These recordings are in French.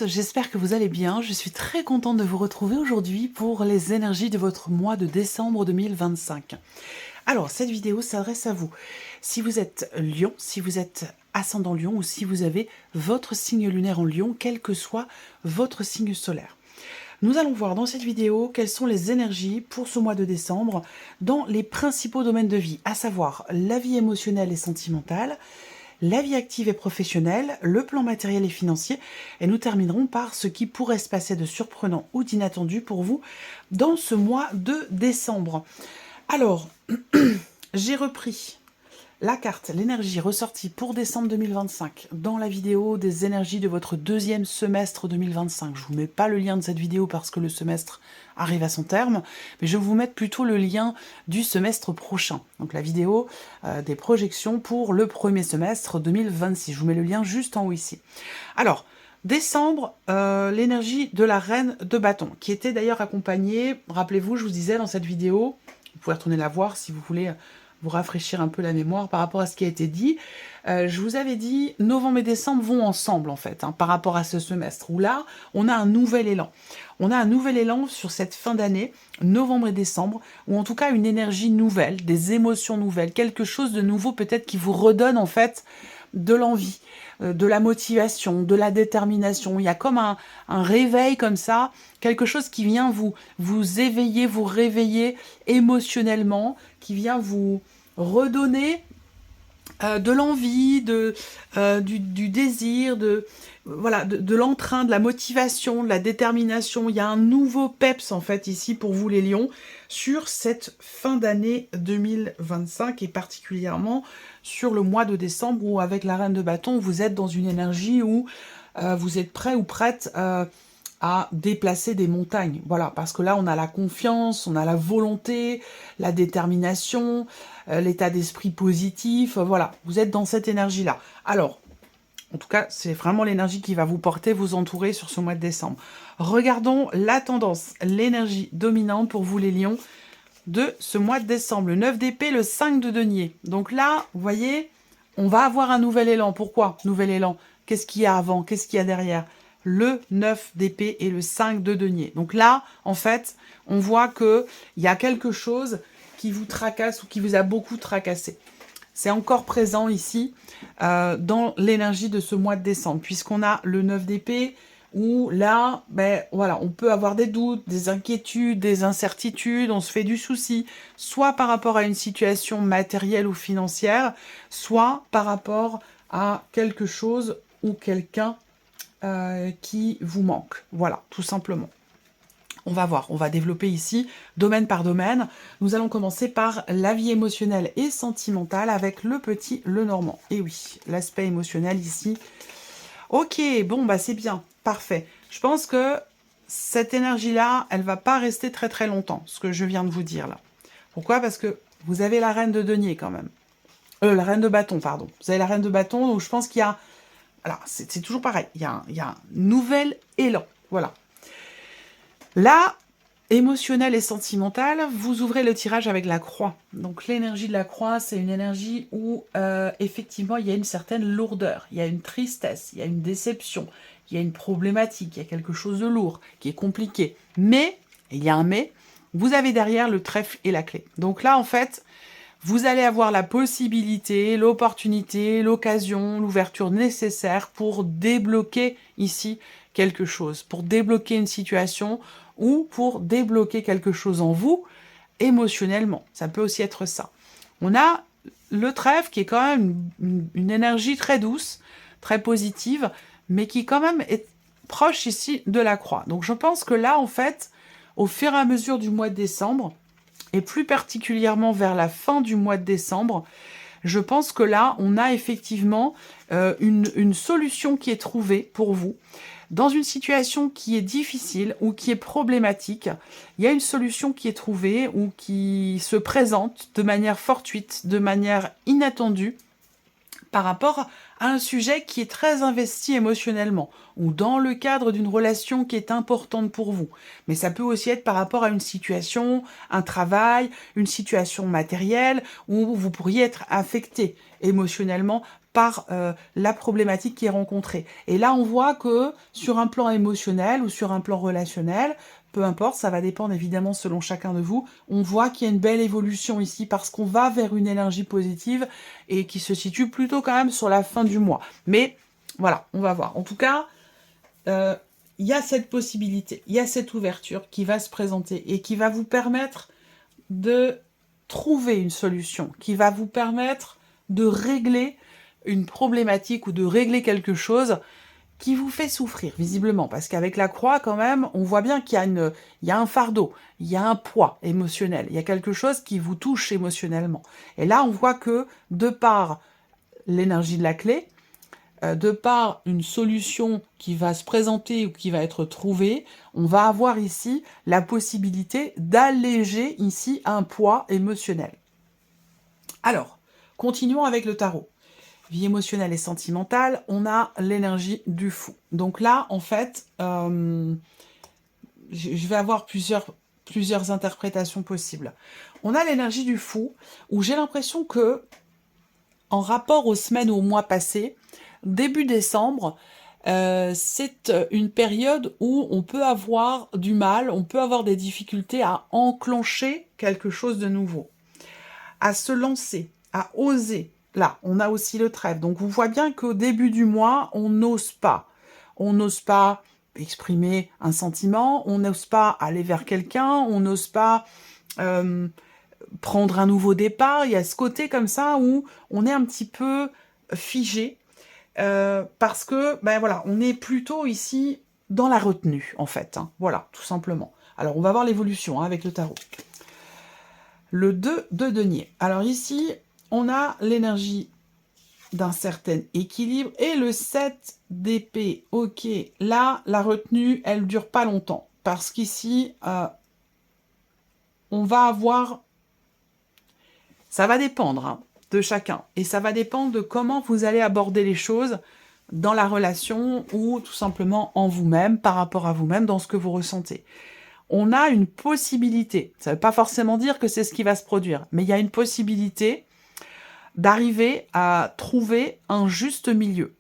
tous, j'espère que vous allez bien. Je suis très contente de vous retrouver aujourd'hui pour les énergies de votre mois de décembre 2025. Alors, cette vidéo s'adresse à vous. Si vous êtes Lion, si vous êtes ascendant Lion ou si vous avez votre signe lunaire en Lion, quel que soit votre signe solaire. Nous allons voir dans cette vidéo quelles sont les énergies pour ce mois de décembre dans les principaux domaines de vie, à savoir la vie émotionnelle et sentimentale, la vie active et professionnelle, le plan matériel et financier, et nous terminerons par ce qui pourrait se passer de surprenant ou d'inattendu pour vous dans ce mois de décembre. Alors, j'ai repris la carte, l'énergie ressortie pour décembre 2025 dans la vidéo des énergies de votre deuxième semestre 2025. Je ne vous mets pas le lien de cette vidéo parce que le semestre arrive à son terme, mais je vais vous mettre plutôt le lien du semestre prochain. Donc la vidéo des projections pour le premier semestre 2026. Je vous mets le lien juste en haut ici. Alors, décembre, l'énergie de la reine de bâton, qui était d'ailleurs accompagnée, rappelez-vous, je vous disais dans cette vidéo, vous pouvez retourner la voir si vous voulez vous rafraîchir un peu la mémoire par rapport à ce qui a été dit. Je vous avais dit, novembre et décembre vont ensemble en fait, par rapport à ce semestre, où là, on a un nouvel élan. On a un nouvel élan sur cette fin d'année, novembre et décembre, ou en tout cas une énergie nouvelle, des émotions nouvelles, quelque chose de nouveau peut-être qui vous redonne en fait de l'envie, de la motivation, de la détermination. Il y a comme un réveil comme ça, quelque chose qui vient vous éveiller, vous réveiller émotionnellement, qui vient vous redonner de l'envie, du désir, voilà, de l'entrain, de la motivation, de la détermination. Il y a un nouveau peps en fait ici pour vous les lions sur cette fin d'année 2025 et particulièrement sur le mois de décembre où avec la reine de bâton vous êtes dans une énergie où vous êtes prêt ou prête à déplacer des montagnes. Voilà, parce que là, on a la confiance, on a la volonté, la détermination, l'état d'esprit positif. Voilà, vous êtes dans cette énergie-là. Alors, en tout cas, c'est vraiment l'énergie qui va vous porter, vous entourer sur ce mois de décembre. Regardons la tendance, l'énergie dominante pour vous les lions de ce mois de décembre. Le 9 d'épée, le 5 de denier. Donc là, vous voyez, on va avoir un nouvel élan. Pourquoi nouvel élan? Qu'est-ce qu'il y a avant? Qu'est-ce qu'il y a derrière? Le 9 d'épée et le 5 de denier. Donc là, en fait, on voit qu'il y a quelque chose qui vous tracasse ou qui vous a beaucoup tracassé. C'est encore présent ici dans l'énergie de ce mois de décembre, puisqu'on a le 9 d'épée où là, ben, voilà, on peut avoir des doutes, des inquiétudes, des incertitudes, on se fait du souci, soit par rapport à une situation matérielle ou financière, soit par rapport à quelque chose ou quelqu'un qui vous manque. Voilà, tout simplement. On va voir, on va développer ici, domaine par domaine. Nous allons commencer par la vie émotionnelle et sentimentale avec le petit Lenormand. Et oui, l'aspect émotionnel ici. Ok, bon, bah c'est bien, parfait. Je pense que cette énergie-là, elle va pas rester très très longtemps, ce que je viens de vous dire là. Pourquoi? Parce que vous avez la reine de denier quand même. La reine de bâton, pardon. Vous avez la reine de bâton, donc je pense qu'il y a... Alors, c'est toujours pareil, il y a un nouvel élan, voilà. Là, émotionnel et sentimental, vous ouvrez le tirage avec la croix. Donc l'énergie de la croix, c'est une énergie où effectivement il y a une certaine lourdeur, il y a une tristesse, il y a une déception, il y a une problématique, il y a quelque chose de lourd, qui est compliqué. Mais, il y a un mais, vous avez derrière le trèfle et la clé. Donc là, en fait, vous allez avoir la possibilité, l'opportunité, l'occasion, l'ouverture nécessaire pour débloquer ici quelque chose, pour débloquer une situation ou pour débloquer quelque chose en vous émotionnellement. Ça peut aussi être ça. On a le trèfle qui est quand même une énergie très douce, très positive, mais qui quand même est proche ici de la croix. Donc je pense que là, en fait, au fur et à mesure du mois de décembre, et plus particulièrement vers la fin du mois de décembre, je pense que là, on a effectivement une solution qui est trouvée pour vous. Dans une situation qui est difficile ou qui est problématique, il y a une solution qui est trouvée ou qui se présente de manière fortuite, de manière inattendue, par rapport à un sujet qui est très investi émotionnellement, ou dans le cadre d'une relation qui est importante pour vous. Mais ça peut aussi être par rapport à une situation, un travail, une situation matérielle, où vous pourriez être affecté émotionnellement par la problématique qui est rencontrée. Et là, on voit que sur un plan émotionnel ou sur un plan relationnel, peu importe, ça va dépendre évidemment selon chacun de vous, on voit qu'il y a une belle évolution ici parce qu'on va vers une énergie positive et qui se situe plutôt quand même sur la fin du mois. Mais voilà, on va voir. En tout cas, il y a cette possibilité, il y a cette ouverture qui va se présenter et qui va vous permettre de trouver une solution, qui va vous permettre de régler une problématique ou de régler quelque chose qui vous fait souffrir, visiblement, parce qu'avec la croix, quand même, on voit bien qu'il y a un fardeau, il y a un poids émotionnel, il y a quelque chose qui vous touche émotionnellement. Et là, on voit que, de par l'énergie de la clé, de par une solution qui va se présenter ou qui va être trouvée, on va avoir ici la possibilité d'alléger ici un poids émotionnel. Alors, continuons avec le tarot. Vie émotionnelle et sentimentale, on a l'énergie du fou. Donc là, en fait, je vais avoir plusieurs interprétations possibles. On a l'énergie du fou, où j'ai l'impression que, en rapport aux semaines ou aux mois passés, début décembre, c'est une période où on peut avoir du mal, on peut avoir des difficultés à enclencher quelque chose de nouveau, à se lancer, à oser. Là, on a aussi le trèfle. Donc, on voit bien qu'au début du mois, on n'ose pas. On n'ose pas exprimer un sentiment, on n'ose pas aller vers quelqu'un, on n'ose pas prendre un nouveau départ. Il y a ce côté comme ça où on est un petit peu figé parce que, ben voilà, on est plutôt ici dans la retenue, en fait. Hein. Voilà, tout simplement. Alors, on va voir l'évolution hein, avec le tarot. Le 2 de denier. Alors ici, on a l'énergie d'un certain équilibre et le 7 d'épée. Ok, là, la retenue, elle dure pas longtemps parce qu'ici, on va avoir... Ça va dépendre hein, de chacun et ça va dépendre de comment vous allez aborder les choses dans la relation ou tout simplement en vous-même, par rapport à vous-même, dans ce que vous ressentez. On a une possibilité, ça ne veut pas forcément dire que c'est ce qui va se produire, mais il y a une possibilité d'arriver à trouver un juste milieu.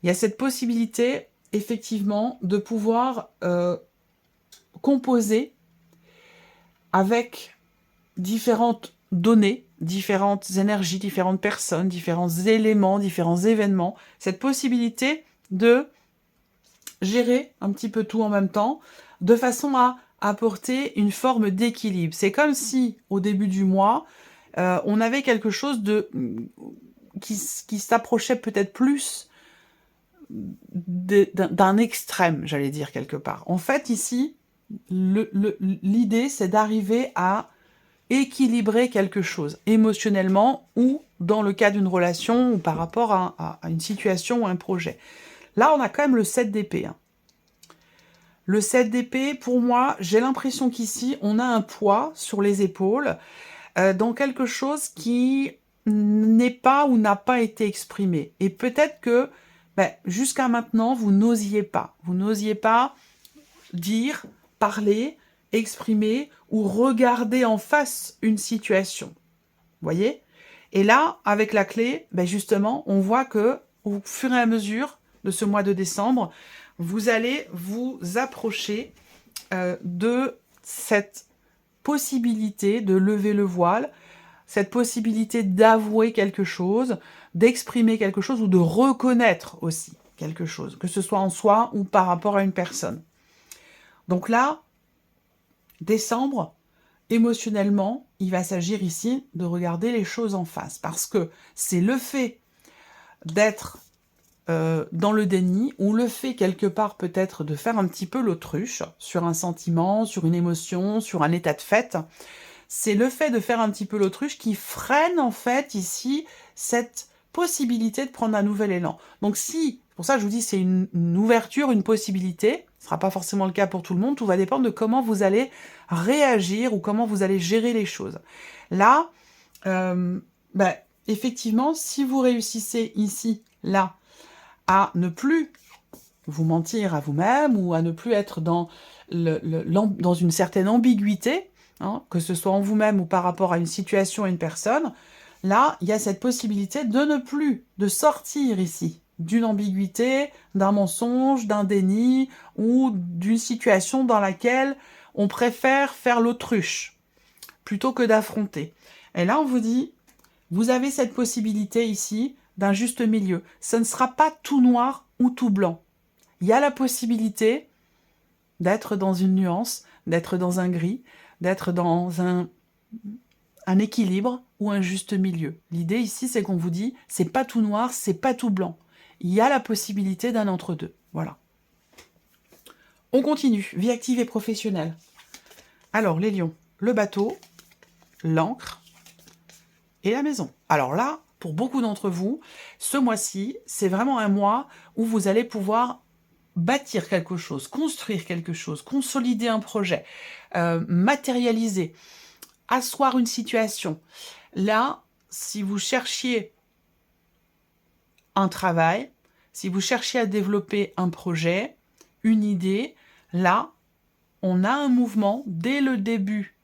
Il y a cette possibilité, effectivement, de pouvoir composer avec différentes données, différentes énergies, différentes personnes, différents éléments, différents événements, cette possibilité de gérer un petit peu tout en même temps, de façon à apporter une forme d'équilibre. C'est comme si, au début du mois, on avait quelque chose qui s'approchait peut-être plus d'un extrême, j'allais dire, quelque part. En fait, ici, l'idée, c'est d'arriver à équilibrer quelque chose, émotionnellement, ou dans le cas d'une relation, ou par rapport à une situation ou un projet. Là, on a quand même le 7 d'épée. Hein. Le 7 d'épée, pour moi, j'ai l'impression qu'ici, on a un poids sur les épaules, dans quelque chose qui n'est pas ou n'a pas été exprimé. Et peut-être que, jusqu'à maintenant, vous n'osiez pas. Vous n'osiez pas dire, parler, exprimer ou regarder en face une situation. Vous voyez? Et là, avec la clé, justement, on voit que au fur et à mesure de ce mois de décembre, vous allez vous approcher de cette possibilité de lever le voile, cette possibilité d'avouer quelque chose, d'exprimer quelque chose ou de reconnaître aussi quelque chose, que ce soit en soi ou par rapport à une personne. Donc là, décembre, émotionnellement, il va s'agir ici de regarder les choses en face, parce que c'est le fait d'être dans le déni, ou le fait quelque part peut-être de faire un petit peu l'autruche sur un sentiment, sur une émotion, sur un état de fait, c'est le fait de faire un petit peu l'autruche qui freine en fait ici cette possibilité de prendre un nouvel élan. Donc si, pour ça je vous dis c'est une ouverture, une possibilité, ce ne sera pas forcément le cas pour tout le monde, tout va dépendre de comment vous allez réagir ou comment vous allez gérer les choses. Là, effectivement, si vous réussissez ici, là, à ne plus vous mentir à vous-même ou à ne plus être dans une certaine ambiguïté, hein, que ce soit en vous-même ou par rapport à une situation et une personne, là, il y a cette possibilité de ne plus, de sortir ici d'une ambiguïté, d'un mensonge, d'un déni ou d'une situation dans laquelle on préfère faire l'autruche plutôt que d'affronter. Et là, on vous dit, vous avez cette possibilité ici d'un juste milieu. Ce ne sera pas tout noir ou tout blanc. Il y a la possibilité d'être dans une nuance, d'être dans un gris, d'être dans un équilibre ou un juste milieu. L'idée ici, c'est qu'on vous dit, c'est pas tout noir, c'est pas tout blanc. Il y a la possibilité d'un entre-deux. Voilà. On continue. Vie active et professionnelle. Alors, les lions, le bateau, l'encre et la maison. Alors là, pour beaucoup d'entre vous, ce mois-ci, c'est vraiment un mois où vous allez pouvoir bâtir quelque chose, construire quelque chose, consolider un projet, matérialiser, asseoir une situation. Là, si vous cherchiez un travail, si vous cherchez à développer un projet, une idée, là, on a un mouvement dès le début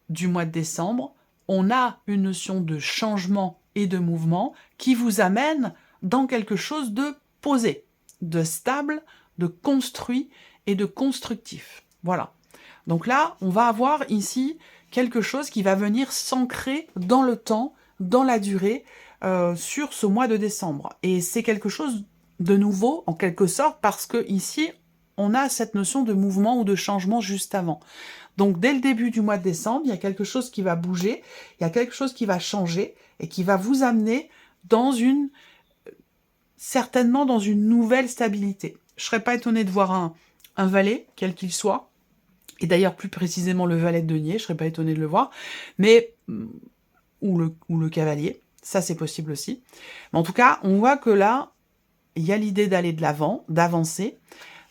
du mois de décembre, on a une notion de changement et de mouvement qui vous amène dans quelque chose de posé, de stable, de construit et de constructif. Voilà. Donc là, on va avoir ici quelque chose qui va venir s'ancrer dans le temps, dans la durée, sur ce mois de décembre. Et c'est quelque chose de nouveau, en quelque sorte, parce que ici, on a cette notion de mouvement ou de changement juste avant. Donc, dès le début du mois de décembre, il y a quelque chose qui va bouger, il y a quelque chose qui va changer et qui va vous amener dans certainement dans une nouvelle stabilité. Je ne serais pas étonnée de voir un valet, quel qu'il soit, et d'ailleurs plus précisément le valet de denier, je ne serais pas étonnée de le voir, mais ou le cavalier, ça c'est possible aussi. Mais en tout cas, on voit que là, il y a l'idée d'aller de l'avant, d'avancer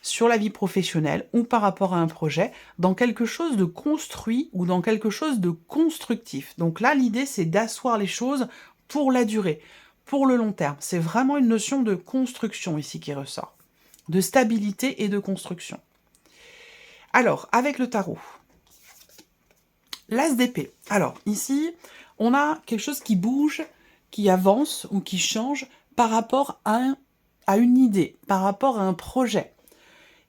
sur la vie professionnelle ou par rapport à un projet, dans quelque chose de construit ou dans quelque chose de constructif. Donc là, l'idée, c'est d'asseoir les choses pour la durée, pour le long terme. C'est vraiment une notion de construction ici qui ressort, de stabilité et de construction. Alors, avec le tarot, l'as d'épée. Alors, ici, on a quelque chose qui bouge, qui avance ou qui change par rapport à une idée, par rapport à un projet.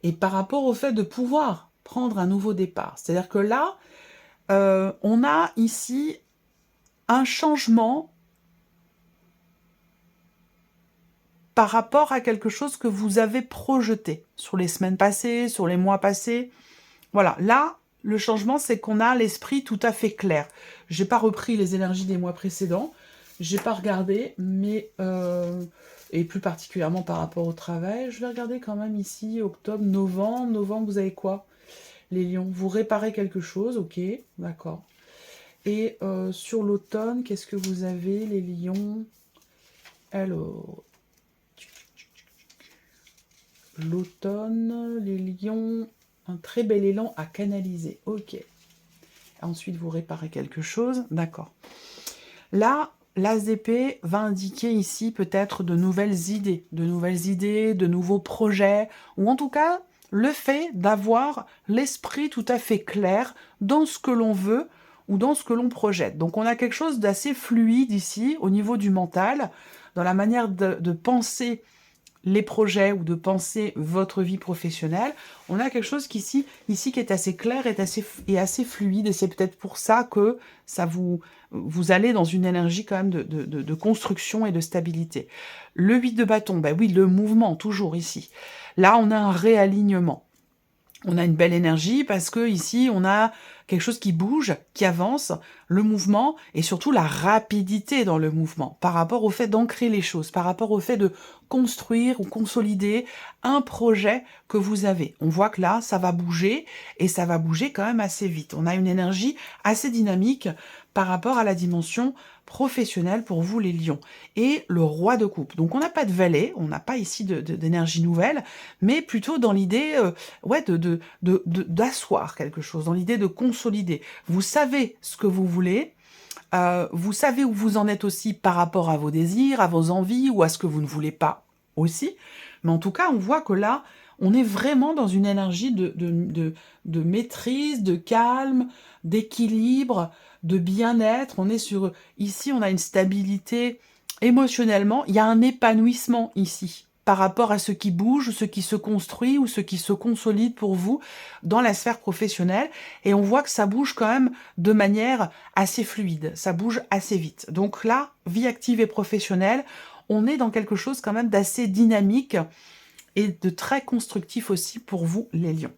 Et par rapport au fait de pouvoir prendre un nouveau départ. C'est-à-dire que là, on a ici un changement par rapport à quelque chose que vous avez projeté sur les semaines passées, sur les mois passés. Voilà, là, le changement, c'est qu'on a l'esprit tout à fait clair. Je n'ai pas repris les énergies des mois précédents, je n'ai pas regardé, mais... et plus particulièrement par rapport au travail, je vais regarder quand même ici, octobre, novembre. Novembre, vous avez quoi, les lions? Vous réparez quelque chose, ok, d'accord. Et sur l'automne, qu'est-ce que vous avez, les lions? Alors, l'automne, les lions, un très bel élan à canaliser, ok. Ensuite, vous réparez quelque chose, d'accord. Là, l'as d'épée va indiquer ici peut-être de nouvelles idées, de nouveaux projets, ou en tout cas le fait d'avoir l'esprit tout à fait clair dans ce que l'on veut ou dans ce que l'on projette. Donc on a quelque chose d'assez fluide ici au niveau du mental, dans la manière de penser les projets ou de penser votre vie professionnelle. On a quelque chose ici qui est assez clair et assez fluide, et c'est peut-être pour ça que ça vous allez dans une énergie quand même de construction et de stabilité. Le 8 de bâton, ben oui, le mouvement, toujours ici. Là, on a un réalignement. On a une belle énergie parce que ici, on a quelque chose qui bouge, qui avance, le mouvement et surtout la rapidité dans le mouvement par rapport au fait d'ancrer les choses, par rapport au fait de construire ou consolider un projet que vous avez. On voit que là, ça va bouger et ça va bouger quand même assez vite. On a une énergie assez dynamique par rapport à la dimension professionnelle pour vous les lions. Et le roi de coupe. Donc on n'a pas de valet, on n'a pas ici d'énergie nouvelle, mais plutôt dans l'idée d'asseoir quelque chose, dans l'idée de consolider. Vous savez ce que vous voulez, vous savez où vous en êtes aussi par rapport à vos désirs, à vos envies ou à ce que vous ne voulez pas aussi. Mais en tout cas, on voit que là, On est vraiment dans une énergie de maîtrise, de calme, d'équilibre, de bien-être. On est sur... Ici, on a une stabilité émotionnellement. Il y a un épanouissement ici par rapport à ce qui bouge, ce qui se construit ou ce qui se consolide pour vous dans la sphère professionnelle. Et on voit que ça bouge quand même de manière assez fluide. Ça bouge assez vite. Donc là, vie active et professionnelle, on est dans quelque chose quand même d'assez dynamique et de très constructif aussi pour vous, les lions.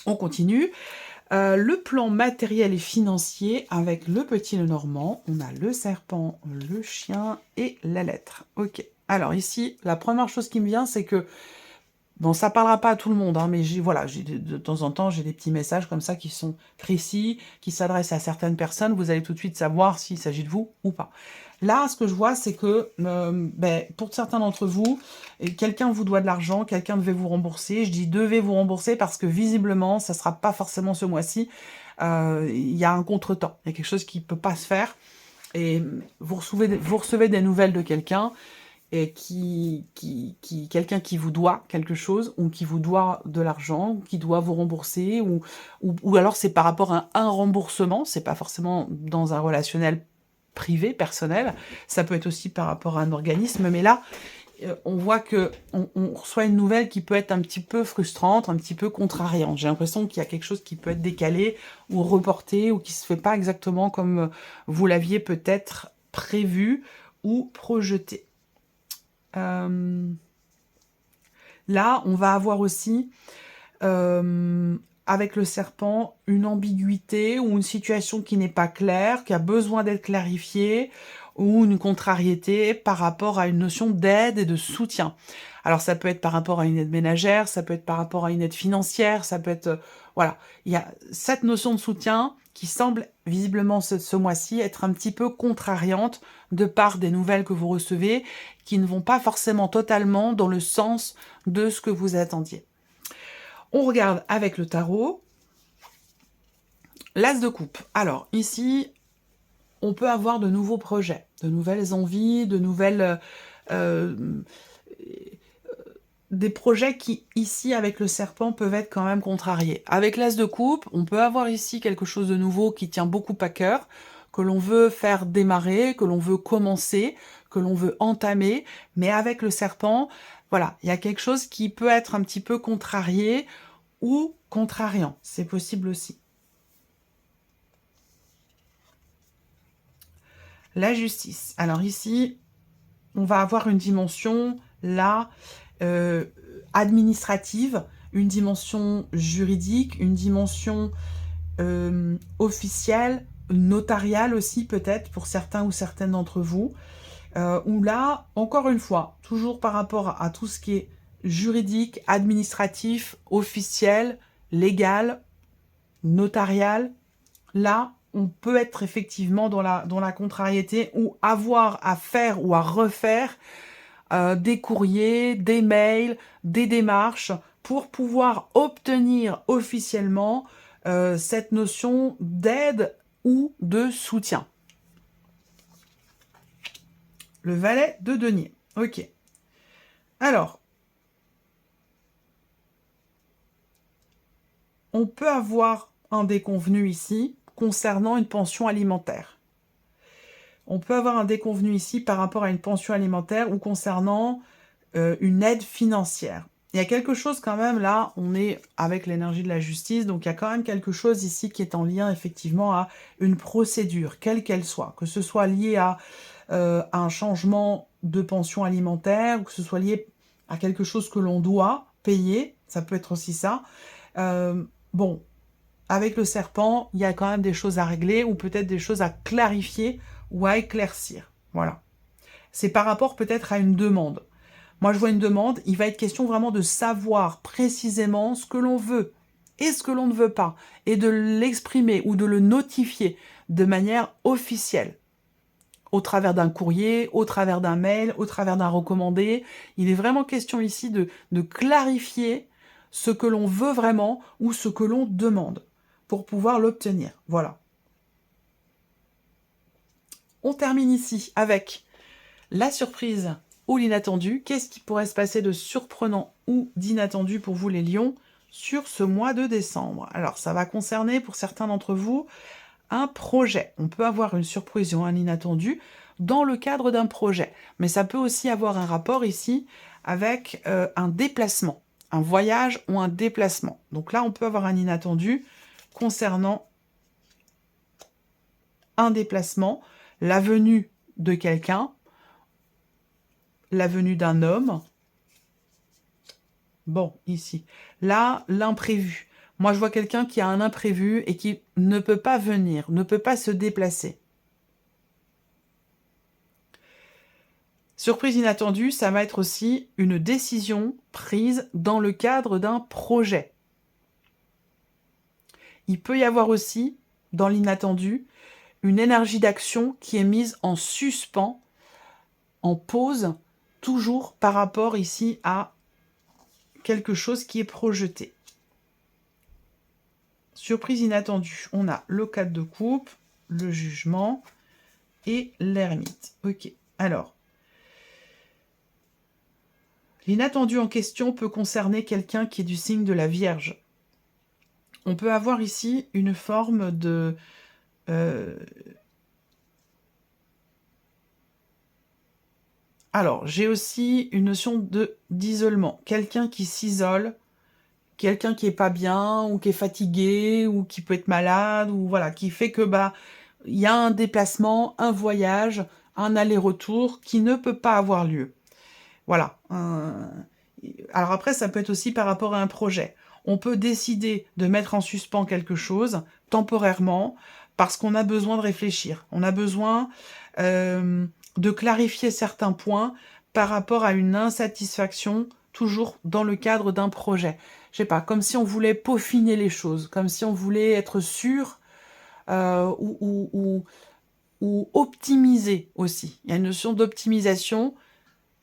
On continue. Le plan matériel et financier avec le petit Lenormand. On a le serpent, le chien et la lettre. Ok. Alors ici, la première chose qui me vient, c'est que bon, ça parlera pas à tout le monde, hein, mais voilà, de temps en temps, j'ai des petits messages comme ça qui sont précis, qui s'adressent à certaines personnes. Vous allez tout de suite savoir s'il s'agit de vous ou pas. Là, ce que je vois, c'est que pour certains d'entre vous, quelqu'un vous doit de l'argent, quelqu'un devait vous rembourser. Je dis devait vous rembourser parce que visiblement, ça sera pas forcément ce mois-ci. Il y a un contretemps, il y a quelque chose qui peut pas se faire. Et vous recevez des nouvelles de quelqu'un et quelqu'un qui vous doit quelque chose, ou qui vous doit de l'argent, ou qui doit vous rembourser, ou alors c'est par rapport à un remboursement, c'est pas forcément dans un relationnel privé, personnel, ça peut être aussi par rapport à un organisme, mais là, on voit que on reçoit une nouvelle qui peut être un petit peu frustrante, un petit peu contrariante. J'ai l'impression qu'il y a quelque chose qui peut être décalé, ou reporté, ou qui se fait pas exactement comme vous l'aviez peut-être prévu, ou projeté. Là, on va avoir aussi, avec le serpent, une ambiguïté ou une situation qui n'est pas claire, qui a besoin d'être clarifiée, ou une contrariété par rapport à une notion d'aide et de soutien. Alors, ça peut être par rapport à une aide ménagère, ça peut être par rapport à une aide financière, ça peut être... voilà, il y a cette notion de soutien qui semble visiblement ce mois-ci être un petit peu contrariante de par des nouvelles que vous recevez, qui ne vont pas forcément totalement dans le sens de ce que vous attendiez. On regarde avec le tarot. L'As de coupe. Alors, ici, on peut avoir de nouveaux projets, de nouvelles envies, de nouvelles... des projets qui, ici, avec le serpent, peuvent être quand même contrariés. Avec l'As de coupe, on peut avoir ici quelque chose de nouveau qui tient beaucoup à cœur, que l'on veut faire démarrer, que l'on veut commencer, que l'on veut entamer, mais avec le serpent, voilà, il y a quelque chose qui peut être un petit peu contrarié ou contrariant, c'est possible aussi. La justice. Alors ici, on va avoir une dimension, là, administrative, une dimension juridique, une dimension officielle, notariale aussi peut-être pour certains ou certaines d'entre vous, où là, encore une fois, toujours par rapport à tout ce qui est juridique, administratif, officiel, légal, notarial, là, on peut être effectivement dans la contrariété ou avoir à faire ou à refaire des courriers, des mails, des démarches pour pouvoir obtenir officiellement cette notion d'aide ou de soutien. Le valet de denier. Ok. Alors, on peut avoir un déconvenu ici concernant une pension alimentaire. On peut avoir un déconvenu ici par rapport à une pension alimentaire ou concernant une aide financière. Il y a quelque chose quand même, là, on est avec l'énergie de la justice, donc il y a quand même quelque chose ici qui est en lien effectivement à une procédure, quelle qu'elle soit, que ce soit lié à un changement de pension alimentaire, ou que ce soit lié à quelque chose que l'on doit payer, ça peut être aussi ça. Bon, avec le serpent, il y a quand même des choses à régler, ou peut-être des choses à clarifier, ou à éclaircir. Voilà. C'est par rapport peut-être à une demande. Moi, je vois une demande, il va être question vraiment de savoir précisément ce que l'on veut et ce que l'on ne veut pas, et de l'exprimer ou de le notifier de manière officielle, au travers d'un courrier, au travers d'un mail, au travers d'un recommandé. Il est vraiment question ici de clarifier ce que l'on veut vraiment ou ce que l'on demande pour pouvoir l'obtenir. Voilà. On termine ici avec la surprise ou l'inattendu. Qu'est-ce qui pourrait se passer de surprenant ou d'inattendu pour vous les lions sur ce mois de décembre? Alors, ça va concerner pour certains d'entre vous un projet. On peut avoir une surprise ou un inattendu dans le cadre d'un projet. Mais ça peut aussi avoir un rapport ici avec un déplacement, un voyage ou un déplacement. Donc là, on peut avoir un inattendu concernant un déplacement, la venue de quelqu'un, la venue d'un homme. Bon, ici. Là, l'imprévu. Moi, je vois quelqu'un qui a un imprévu et qui ne peut pas venir, ne peut pas se déplacer. Surprise inattendue, ça va être aussi une décision prise dans le cadre d'un projet. Il peut y avoir aussi, dans l'inattendu, une énergie d'action qui est mise en suspens, en pause, toujours par rapport ici à quelque chose qui est projeté. Surprise inattendue. On a le 4 de coupe, le jugement et l'ermite. Ok, alors. L'inattendu en question peut concerner quelqu'un qui est du signe de la Vierge. On peut avoir ici une forme de... Alors, j'ai aussi une notion d'isolement. Quelqu'un qui s'isole, quelqu'un qui est pas bien, ou qui est fatigué, ou qui peut être malade, ou voilà, qui fait que il y a un déplacement, un voyage, un aller-retour qui ne peut pas avoir lieu. Voilà. Alors après, ça peut être aussi par rapport à un projet. On peut décider de mettre en suspens quelque chose temporairement parce qu'on a besoin de réfléchir. On a besoin de clarifier certains points par rapport à une insatisfaction, toujours dans le cadre d'un projet. Je sais pas, comme si on voulait peaufiner les choses, comme si on voulait être sûr ou optimiser aussi. Il y a une notion d'optimisation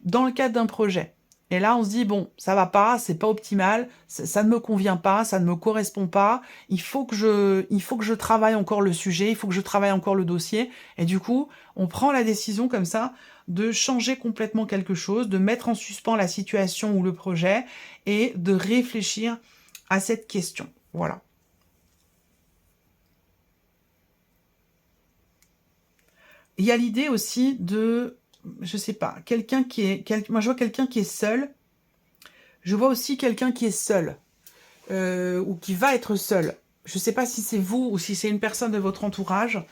dans le cadre d'un projet. Et là, on se dit, bon, ça va pas, c'est pas optimal, ça ne me convient pas, ça ne me correspond pas, il faut que je travaille encore le sujet, il faut que je travaille encore le dossier. Et du coup, on prend la décision comme ça de changer complètement quelque chose, de mettre en suspens la situation ou le projet et de réfléchir à cette question. Voilà. Il y a l'idée aussi de... je sais pas, quelqu'un qui est... moi, je vois quelqu'un qui est seul. Je vois aussi quelqu'un qui est seul. Ou qui va être seul. Je sais pas si c'est vous ou si c'est une personne de votre entourage.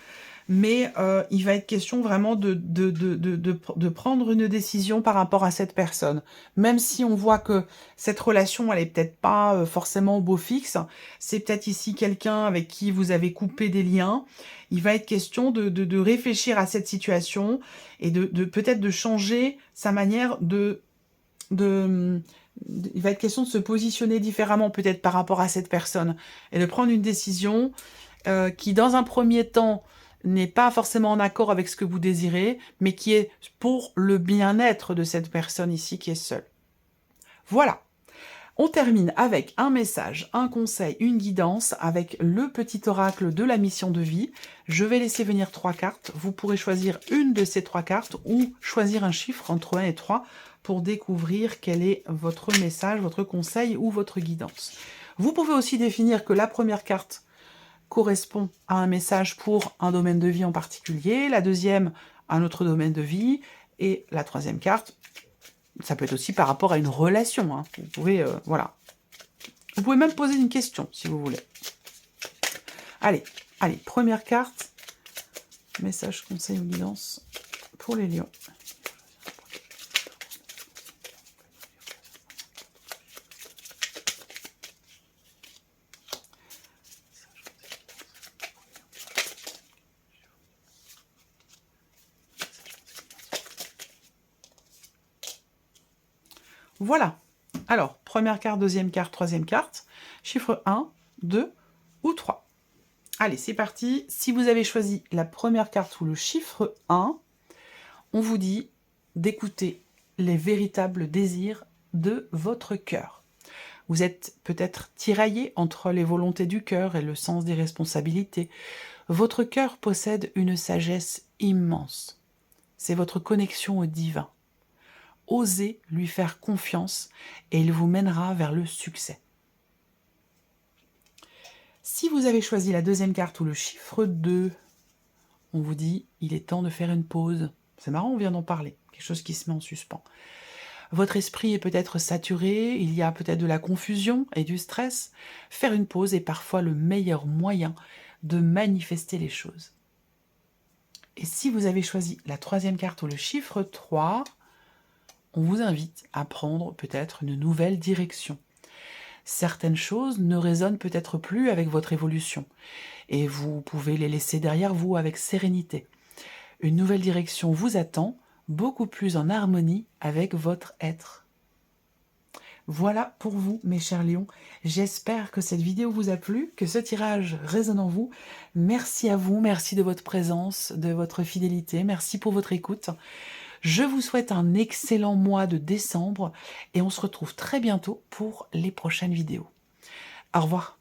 Mais il va être question vraiment de prendre une décision par rapport à cette personne. Même si on voit que cette relation, elle est peut-être pas forcément au beau fixe, c'est peut-être ici quelqu'un avec qui vous avez coupé des liens. Il va être question de réfléchir à cette situation et de peut-être de changer sa manière il va être question de se positionner différemment peut-être par rapport à cette personne et de prendre une décision qui, dans un premier temps, n'est pas forcément en accord avec ce que vous désirez, mais qui est pour le bien-être de cette personne ici qui est seule. Voilà. On termine avec un message, un conseil, une guidance avec le petit oracle de la mission de vie. Je vais laisser venir 3 cartes. Vous pourrez choisir une de ces 3 cartes ou choisir un chiffre entre 1 et 3 pour découvrir quel est votre message, votre conseil ou votre guidance. Vous pouvez aussi définir que la première carte correspond à un message pour un domaine de vie en particulier, la deuxième, un autre domaine de vie, et la troisième carte, ça peut être aussi par rapport à une relation. Hein. Vous pouvez, voilà. Vous pouvez même poser une question, si vous voulez. Allez, première carte, message, conseil ou guidance pour les lions. Voilà. Alors, première carte, deuxième carte, troisième carte. Chiffre 1, 2 ou 3. Allez, c'est parti. Si vous avez choisi la première carte ou le chiffre 1, on vous dit d'écouter les véritables désirs de votre cœur. Vous êtes peut-être tiraillé entre les volontés du cœur et le sens des responsabilités. Votre cœur possède une sagesse immense. C'est votre connexion au divin. osez lui faire confiance et il vous mènera vers le succès. Si vous avez choisi la deuxième carte ou le chiffre 2, on vous dit il est temps de faire une pause. C'est marrant, on vient d'en parler, quelque chose qui se met en suspens. Votre esprit est peut-être saturé, il y a peut-être de la confusion et du stress. Faire une pause est parfois le meilleur moyen de manifester les choses. Et si vous avez choisi la troisième carte ou le chiffre 3, on vous invite à prendre peut-être une nouvelle direction. Certaines choses ne résonnent peut-être plus avec votre évolution et vous pouvez les laisser derrière vous avec sérénité. Une nouvelle direction vous attend, beaucoup plus en harmonie avec votre être. Voilà pour vous, mes chers lions. J'espère que cette vidéo vous a plu, que ce tirage résonne en vous. Merci à vous, merci de votre présence, de votre fidélité, merci pour votre écoute. Je vous souhaite un excellent mois de décembre et on se retrouve très bientôt pour les prochaines vidéos. Au revoir.